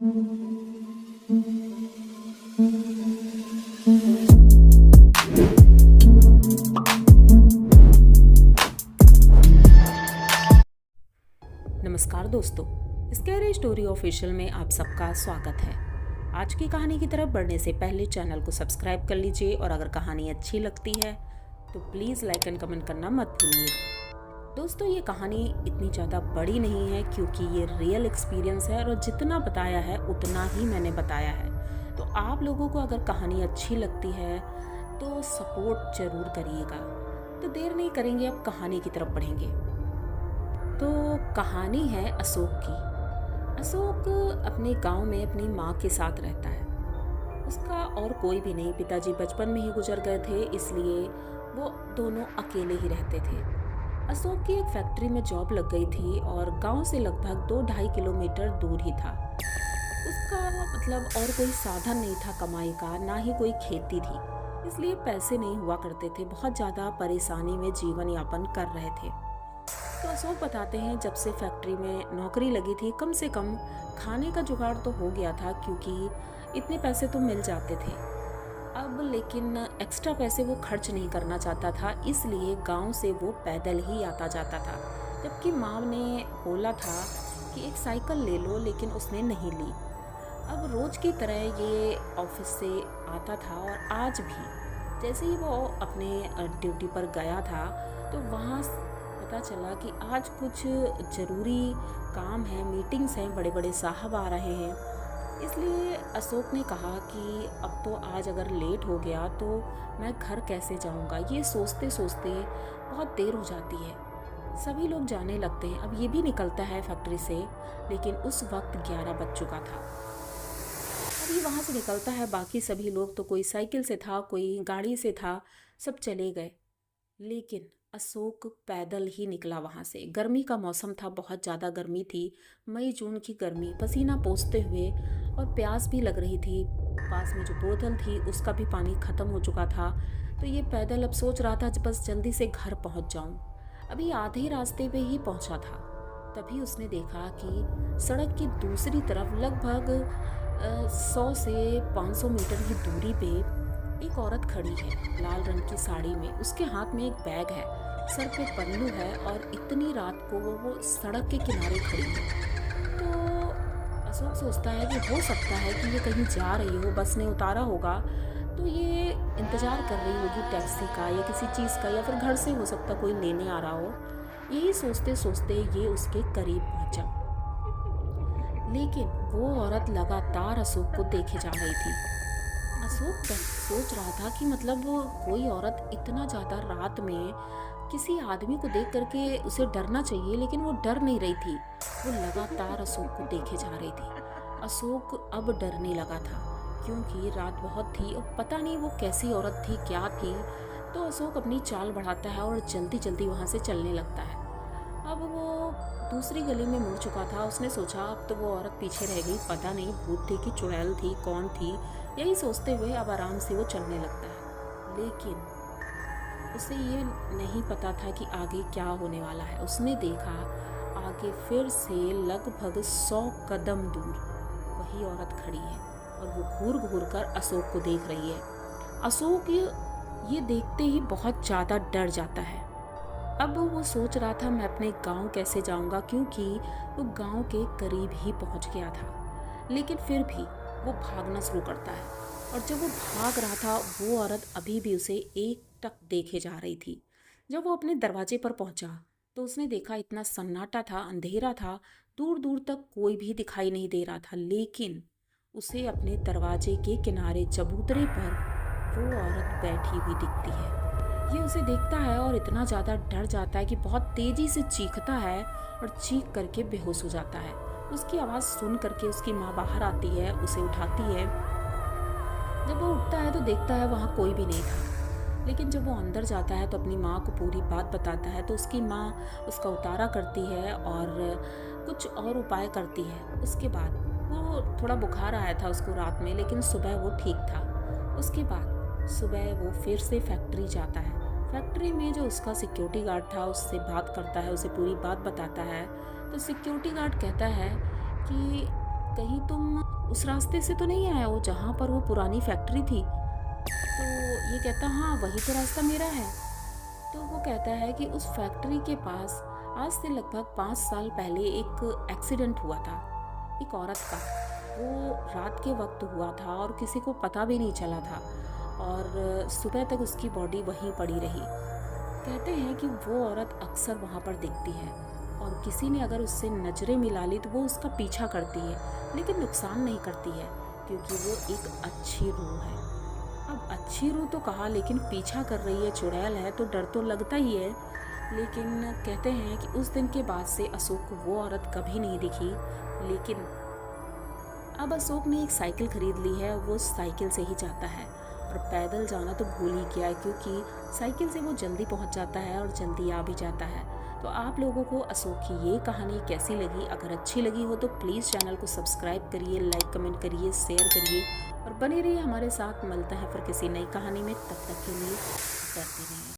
नमस्कार दोस्तों, scary story official में आप सबका स्वागत है। आज की कहानी की तरफ बढ़ने से पहले चैनल को सब्सक्राइब कर लीजिए और अगर कहानी अच्छी लगती है तो प्लीज़ लाइक एंड कमेंट करना मत भूलिए। दोस्तों, ये कहानी इतनी ज़्यादा बड़ी नहीं है क्योंकि ये रियल एक्सपीरियंस है और जितना बताया है उतना ही मैंने बताया है। तो आप लोगों को अगर कहानी अच्छी लगती है तो सपोर्ट ज़रूर करिएगा। तो देर नहीं करेंगे, अब कहानी की तरफ बढ़ेंगे। तो कहानी है अशोक की। अशोक अपने गांव में अपनी माँ के साथ रहता है। उसका और कोई भी नहीं, पिताजी बचपन में ही गुजर गए थे, इसलिए वो दोनों अकेले ही रहते थे। अशोक की एक फैक्ट्री में जॉब लग गई थी और गांव से लगभग 2-2.5 किलोमीटर दूर ही था। उसका मतलब और कोई साधन नहीं था कमाई का, ना ही कोई खेती थी, इसलिए पैसे नहीं हुआ करते थे। बहुत ज़्यादा परेशानी में जीवन यापन कर रहे थे। तो अशोक बताते हैं, जब से फैक्ट्री में नौकरी लगी थी कम से कम खाने का जुगाड़ तो हो गया था क्योंकि इतने पैसे तो मिल जाते थे। अब लेकिन एक्स्ट्रा पैसे वो खर्च नहीं करना चाहता था, इसलिए गांव से वो पैदल ही आता जाता था। जबकि माँ ने बोला था कि एक साइकिल ले लो, लेकिन उसने नहीं ली। अब रोज़ की तरह ये ऑफिस से आता था और आज भी जैसे ही वो अपने ड्यूटी पर गया था तो वहाँ पता चला कि आज कुछ ज़रूरी काम है, मीटिंग्स हैं, बड़े बड़े साहब आ रहे हैं। इसलिए अशोक ने कहा कि अब तो आज अगर लेट हो गया तो मैं घर कैसे जाऊंगा। ये सोचते सोचते बहुत देर हो जाती है। सभी लोग जाने लगते हैं। अब ये भी निकलता है फैक्ट्री से, लेकिन उस वक्त 11 बज चुका था। अब ये वहाँ से निकलता है, बाकी सभी लोग तो कोई साइकिल से था, कोई गाड़ी से था, सब चले गए, लेकिन अशोक पैदल ही निकला वहाँ से। गर्मी का मौसम था, बहुत ज़्यादा गर्मी थी, मई जून की गर्मी, पसीना पोंछते हुए, और प्यास भी लग रही थी। पास में जो बोतल थी उसका भी पानी ख़त्म हो चुका था। तो ये पैदल अब सोच रहा था बस जल्दी से घर पहुँच जाऊँ। अभी आधे रास्ते पे ही पहुँचा था, तभी उसने देखा कि सड़क की दूसरी तरफ लगभग 100 से 500 मीटर की दूरी पे एक औरत खड़ी है, लाल रंग की साड़ी में। उसके हाथ में एक बैग है, सर पे पल्लू है और इतनी रात को वो सड़क के किनारे खड़ी है। तो अशोक सोचता है कि हो सकता है कि ये कहीं जा रही हो, बस ने उतारा होगा, तो ये इंतज़ार कर रही होगी टैक्सी का या किसी चीज़ का, या फिर घर से हो सकता कोई लेने आ रहा हो। यही सोचते सोचते ये उसके करीब पहुंचा, लेकिन वो औरत लगातार अशोक को देखे जा रही थी। अशोक सोच रहा था कि मतलब कोई औरत इतना ज़्यादा रात में किसी आदमी को देख करके उसे डरना चाहिए, लेकिन वो डर नहीं रही थी। वो लगातार अशोक को देखे जा रही थी। अशोक अब डरने लगा था क्योंकि रात बहुत थी और पता नहीं वो कैसी औरत थी, क्या थी। तो अशोक अपनी चाल बढ़ाता है और जल्दी जल्दी वहाँ से चलने लगता है। अब वो दूसरी गली में मुड़ चुका था। उसने सोचा अब तो वो औरत पीछे रह गई, पता नहीं भूत थी कि चुड़ैल थी, कौन थी। यही सोचते हुए अब आराम से वो चलने लगता है, लेकिन उसे ये नहीं पता था कि आगे क्या होने वाला है। उसने देखा आगे फिर से लगभग 100 कदम दूर वही औरत खड़ी है और वो घूर घूर कर अशोक को देख रही है। अशोक ये देखते ही बहुत ज़्यादा डर जाता है। अब वो सोच रहा था मैं अपने गांव कैसे जाऊंगा, क्योंकि वो गांव के करीब ही पहुंच गया था। लेकिन फिर भी वो भागना शुरू करता है, और जब वो भाग रहा था वो औरत अभी भी उसे एकटक देखे जा रही थी। जब वो अपने दरवाजे पर पहुंचा तो उसने देखा इतना सन्नाटा था, अंधेरा था, दूर दूर तक कोई भी दिखाई नहीं दे रहा था। लेकिन उसे अपने दरवाजे के किनारे चबूतरे पर वो औरत बैठी हुई दिखती है। ये उसे देखता है और इतना ज़्यादा डर जाता है कि बहुत तेज़ी से चीखता है और चीख करके बेहोश हो जाता है। उसकी आवाज़ सुन करके उसकी माँ बाहर आती है, उसे उठाती है। जब वो उठता है तो देखता है वहाँ कोई भी नहीं था, लेकिन जब वो अंदर जाता है तो अपनी माँ को पूरी बात बताता है। तो उसकी माँ उसका उतारा करती है और कुछ और उपाय करती है। उसके बाद वो थोड़ा बुखार आया था उसको रात में, लेकिन सुबह वो ठीक था। उसके बाद सुबह वो फिर से फैक्ट्री जाता है। फैक्ट्री में जो उसका सिक्योरिटी गार्ड था उससे बात करता है, उसे पूरी बात बताता है। तो सिक्योरिटी गार्ड कहता है कि कहीं तुम उस रास्ते से तो नहीं आए हो जहाँ पर वो पुरानी फैक्ट्री थी? तो ये कहता, हाँ वही तो रास्ता मेरा है। तो वो कहता है कि उस फैक्ट्री के पास आज से लगभग 5 साल पहले एक एक्सीडेंट हुआ था एक औरत का। वो रात के वक्त हुआ था और किसी को पता भी नहीं चला था, और सुबह तक उसकी बॉडी वहीं पड़ी रही। कहते हैं कि वो औरत अक्सर वहाँ पर दिखती है, और किसी ने अगर उससे नज़रें मिला ली तो वो उसका पीछा करती है, लेकिन नुकसान नहीं करती है, क्योंकि वो एक अच्छी रूह है। अब अच्छी रूह तो कहा, लेकिन पीछा कर रही है, चुड़ैल है, तो डर तो लगता ही है। लेकिन कहते हैं कि उस दिन के बाद से अशोक को वो औरत कभी नहीं दिखी। लेकिन अब अशोक ने एक साइकिल खरीद ली है, वो साइकिल से ही जाता है, और पैदल जाना तो भूल ही गया है, क्योंकि साइकिल से वो जल्दी पहुंच जाता है और जल्दी आ भी जाता है। तो आप लोगों को अशोक की ये कहानी कैसी लगी? अगर अच्छी लगी हो तो प्लीज़ चैनल को सब्सक्राइब करिए, लाइक कमेंट करिए, शेयर करिए, और बने रहिए हमारे साथ। मिलता है फिर किसी नई कहानी में, तब तक के लिए डरते रहिए।